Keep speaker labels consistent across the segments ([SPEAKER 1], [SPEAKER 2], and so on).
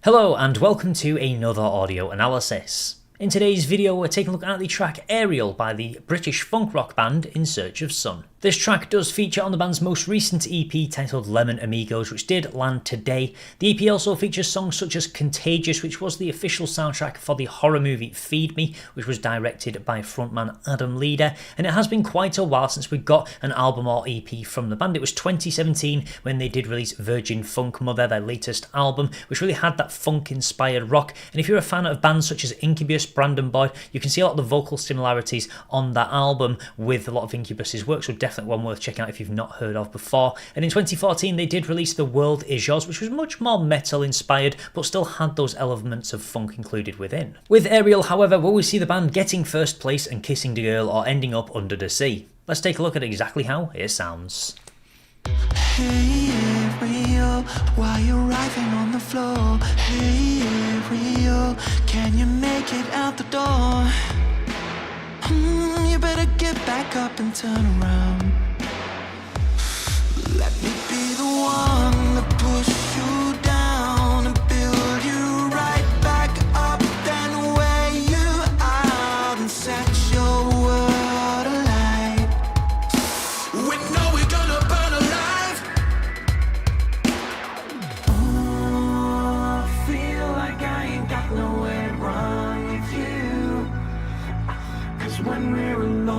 [SPEAKER 1] Hello and welcome to another audio analysis. In today's video we're taking a look at the track Ariel by the British funk rock band In Search of Sun. This track does feature on the band's most recent EP titled Lemon Amigos, which did land today. The EP also features songs such as Contagious, which was the official soundtrack for the horror movie Feed Me, which was directed by frontman Adam Leader, and it has been quite a while since we got an album or EP from the band. It was 2017 when they did release Virgin Funk Mother, their latest album, which really had that funk-inspired rock, and if you're a fan of bands such as Incubus, Brandon Boyd, you can see a lot of the vocal similarities on that album with a lot of Incubus's work, so definitely one worth checking out if you've not heard of before. And in 2014 they did release The World Is Yours, which was much more metal inspired but still had those elements of funk included within. With Ariel, however, will we see the band getting first place and kissing the girl or ending up under the sea? Let's take a look at exactly how it sounds.
[SPEAKER 2] Hey Ariel, why you arriving on the floor? Hey Ariel, can you make it out the door? You better get back up and turn around. Let me be the one to push you down and build you right back up, then wear you out and set your world alight. We know we're gonna burn alive. Oh, I feel like I ain't got nowhere to run with you. 'Cause when we're alone,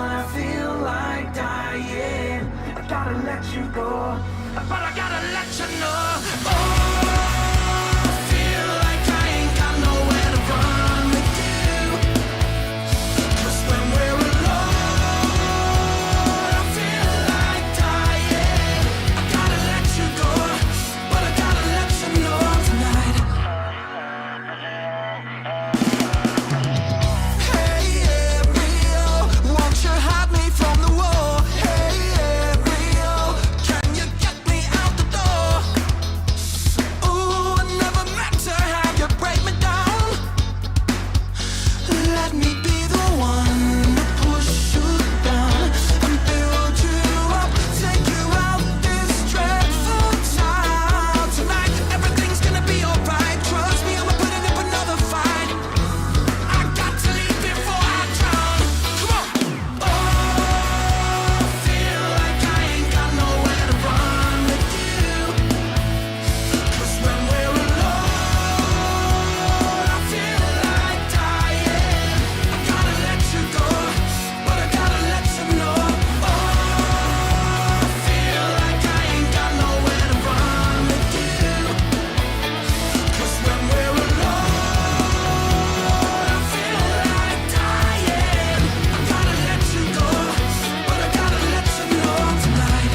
[SPEAKER 2] I feel like dying. I gotta let you go, but I gotta let you know. Oh, I feel like I ain't got nowhere to run with you. 'Cause when we're alone, I feel like dying. I gotta let you go, but I gotta let you know tonight. Hey Ariel, won't you hide me from the war? Hey Ariel, can you get me out the door? Ooh, I never meant to have you break me down. Let me be the one to push you down and build you up, take you out this dreadful town. Tonight, everything's gonna be alright. Trust me, I'm putting up another fight. I got to leave before I drown. Come on. Oh, I feel like I ain't got nowhere to run with you. 'Cause when we're alone, I feel like dying. I gotta let you go, but I gotta let you know. Oh, I feel like I ain't got nowhere to run with you. 'Cause when we're alone, I feel like dying. I gotta let you go, but I gotta let you know tonight.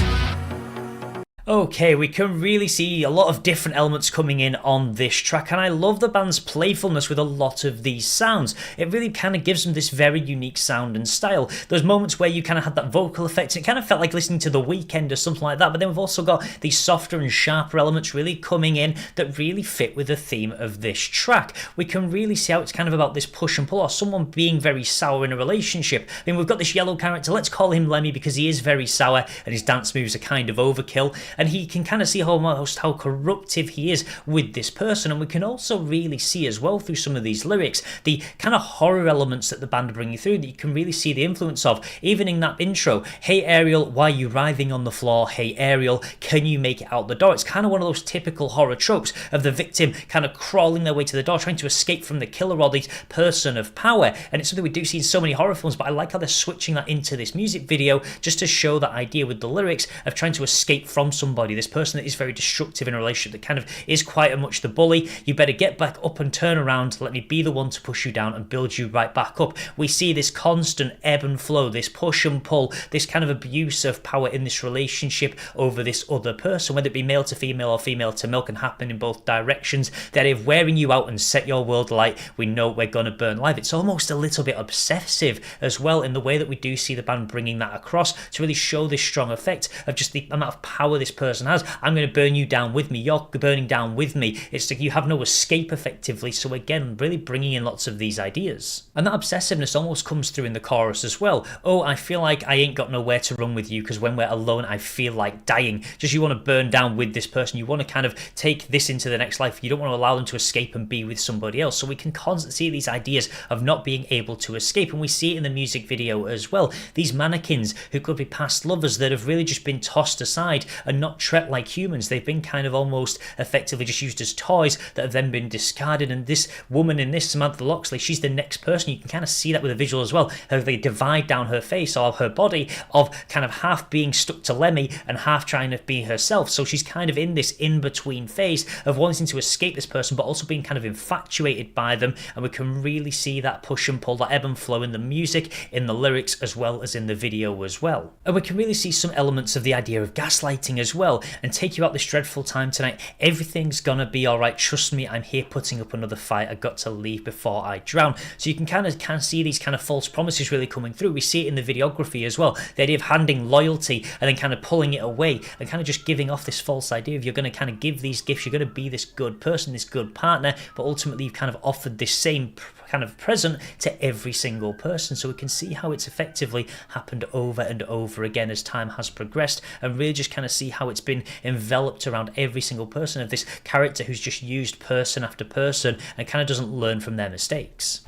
[SPEAKER 1] Okay, we can really see a lot of different elements coming in on this track, and I love the band's playfulness with a lot of these sounds. It really kind of gives them this very unique sound and style. There's moments where you kind of had that vocal effect, and it kind of felt like listening to The Weeknd or something like that, but then we've also got these softer and sharper elements really coming in that really fit with the theme of this track. We can really see how it's kind of about this push and pull, or someone being very sour in a relationship. I mean, we've got this yellow character, let's call him Lemmy because he is very sour and his dance moves are kind of overkill, and he can kind of see almost how corruptive he is with this person. And we can also really see as well through some of these lyrics the kind of horror elements that the band are bringing through that you can really see the influence of, even in that intro. Hey Ariel, why are you writhing on the floor? Hey Ariel, can you make it out the door? It's kind of one of those typical horror tropes of the victim kind of crawling their way to the door, trying to escape from the killer or the person of power, and it's something we do see in so many horror films, but I like how they're switching that into this music video just to show that idea with the lyrics of trying to escape from somebody, this person that is very destructive in a relationship, that kind of is quite much the bully. You better get back up and turn around. Let me be the one to push you down and build you right back up. We see this constant ebb and flow, this push and pull, this kind of abuse of power in this relationship over this other person, whether it be male to female or female to male, can happen in both directions. That if wearing you out and set your world alight, we know we're gonna burn live. It's almost a little bit obsessive as well in the way that we do see the band bringing that across to really show this strong effect of just the amount of power this person person has. I'm going to burn you down with me. You're burning down with me. It's like you have no escape effectively. So again, really bringing in lots of these ideas. And that obsessiveness almost comes through in the chorus as well. Oh, I feel like I ain't got nowhere to run with you because when we're alone, I feel like dying. Just you want to burn down with this person. You want to kind of take this into the next life. You don't want to allow them to escape and be with somebody else. So we can constantly see these ideas of not being able to escape. And we see it in the music video as well. These mannequins who could be past lovers that have really just been tossed aside and not treated like humans. They've been kind of almost effectively just used as toys that have then been discarded. And this woman in this, Samantha Loxley, she's the next person. You can kind of see that with a visual as well, how they divide down her face or her body of kind of half being stuck to Lemmy and half trying to be herself. So she's kind of in this in-between phase of wanting to escape this person but also being kind of infatuated by them, and we can really see that push and pull, that ebb and flow in the music, in the lyrics, as well as in the video as well. And we can really see some elements of the idea of gaslighting as well, and take you out this dreadful time tonight. Everything's gonna be alright, trust me, I'm here putting up another fight, I got to leave before I drown. So you can kind of see these kind of false promises really coming through. We see it in the videography as well, the idea of handing loyalty and then kind of pulling it away and kind of just giving off this false idea of you're going to kind of give these gifts, you're going to be this good person, this good partner, but ultimately you've kind of offered this same kind of present to every single person. So we can see how it's effectively happened over and over again as time has progressed, and really just kind of see how it's been enveloped around every single person of this character who's just used person after person and kind of doesn't learn from their mistakes.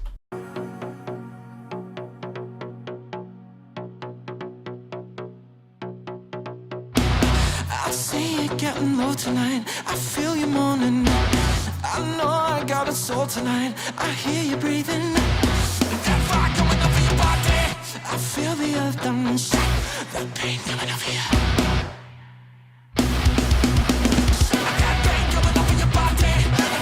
[SPEAKER 2] I see you getting low tonight. I feel you moaning. I know I got a soul tonight. I hear you breathing. That fire coming up for your body. I feel the earth down shake. That pain coming up for you. That pain coming up for your body.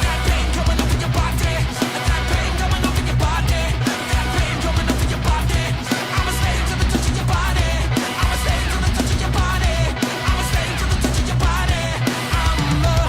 [SPEAKER 2] That pain coming up for your body. That pain coming up for your body. That pain coming up for your body. I'm a slave to the touch of your body. I'm a slave to the touch of your body. I'm a slave to the touch of your body. I'm a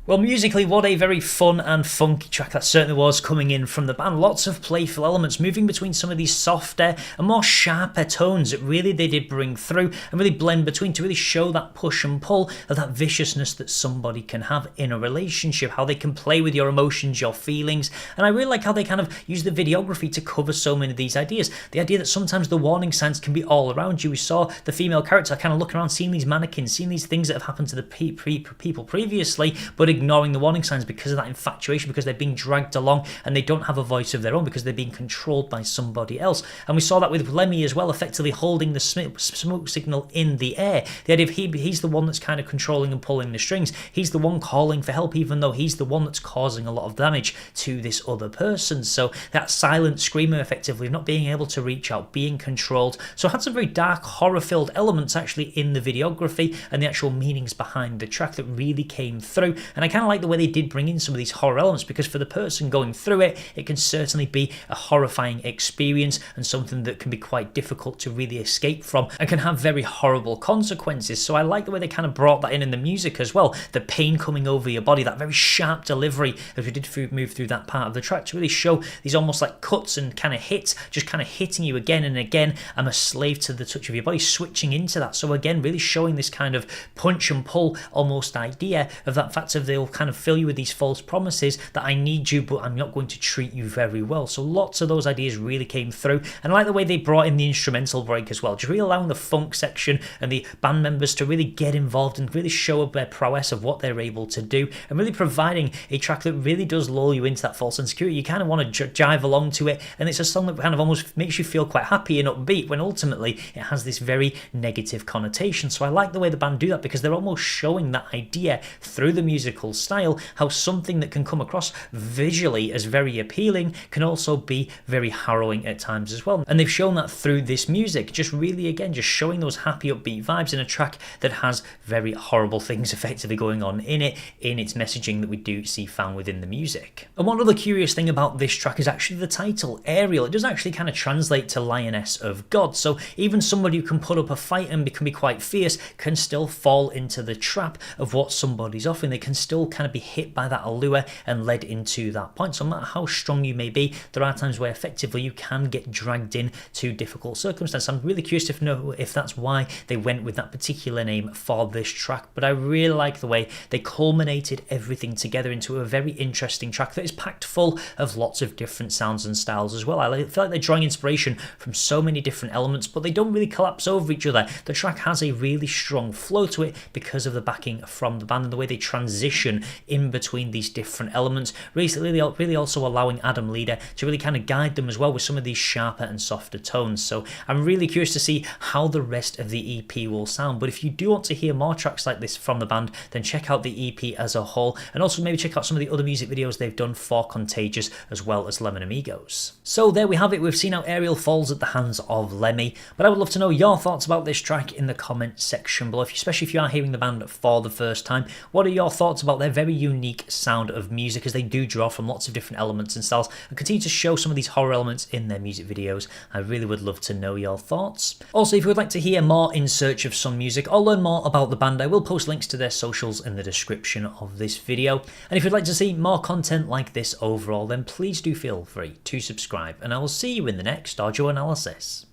[SPEAKER 1] Well, musically, what a very fun and funky track that certainly was coming in from the band. Lots of playful elements moving between some of these softer and more sharper tones that really they did bring through and really blend between to really show that push and pull of that viciousness that somebody can have in a relationship, how they can play with your emotions, your feelings. And I really like how they kind of use the videography to cover so many of these ideas. The idea that sometimes the warning signs can be all around you. We saw the female character kind of looking around, seeing these mannequins, seeing these things that have happened to the people previously, but ignoring the warning signs because of that infatuation, because they're being dragged along and they don't have a voice of their own because they're being controlled by somebody else. And we saw that with Lemmy as well, effectively holding the smoke signal in the air. The idea of he's the one that's kind of controlling and pulling the strings. He's the one calling for help, even though he's the one that's causing a lot of damage to this other person. So that silent screamer, effectively, of not being able to reach out, being controlled. So it had some very dark, horror-filled elements actually in the videography and the actual meanings behind the track that really came through. And I kind of like the way they did bring in some of these horror elements, because for the person going through it, it can certainly be a horrifying experience and something that can be quite difficult to really escape from and can have very horrible consequences. So I like the way they kind of brought that in the music as well, the pain coming over your body, that very sharp delivery as we did move through that part of the track to really show these almost like cuts and kind of hits, just kind of hitting you again and again. I'm a slave to the touch of your body, switching into that. So again, really showing this kind of punch and pull almost idea of that fact of they'll kind of fill you with these false promises that I need you, but I'm not going to treat you very well. So lots of those ideas really came through, and I like the way they brought in the instrumental break as well, just really allowing the funk section and the band members to really get involved and really show up their prowess of what they're able to do, and really providing a track that really does lull you into that false insecurity. You kind of want to jive along to it, and it's a song that kind of almost makes you feel quite happy and upbeat when ultimately it has this very negative connotation. So I like the way the band do that, because they're almost showing that idea through the musical style, how something that can come across visually as very appealing can also be very harrowing at times as well. And they've shown that through this music, just really again just showing those happy upbeat vibes in a track that has very horrible things effectively going on in it, in its messaging that we do see found within the music. And one other curious thing about this track is actually the title, Ariel. It does actually kind of translate to Lioness of God, so even somebody who can put up a fight and can be quite fierce can still fall into the trap of what somebody's offering. They can still kind of be hit by that allure and led into that point. So no matter how strong you may be, there are times where effectively you can get dragged in to difficult circumstances. I'm really curious to know if that's why they went with that particular name for this track, but I really like the way they culminated everything together into a very interesting track that is packed full of lots of different sounds and styles as well. I feel like they're drawing inspiration from so many different elements, but they don't really collapse over each other. The track has a really strong flow to it because of the backing from the band and the way they transition in between these different elements, really also allowing Adam Leader to really kind of guide them as well with some of these sharper and softer tones. So I'm really curious to see how the rest of the EP will sound. But if you do want to hear more tracks like this from the band, then check out the EP as a whole, and also maybe check out some of the other music videos they've done for Contagious as well as Lemon Amigos. So there we have it. We've seen how Ariel falls at the hands of Lemmy, but I would love to know your thoughts about this track in the comment section below, especially if you are hearing the band for the first time. What are your thoughts about their very unique sound of music, as they do draw from lots of different elements and styles and continue to show some of these horror elements in their music videos? I really would love to know your thoughts. Also, if you would like to hear more In Search of Some Music or learn more about the band, I will post links to their socials in the description of this video. And if you'd like to see more content like this overall, then please do feel free to subscribe, and I will see you in the next audio analysis.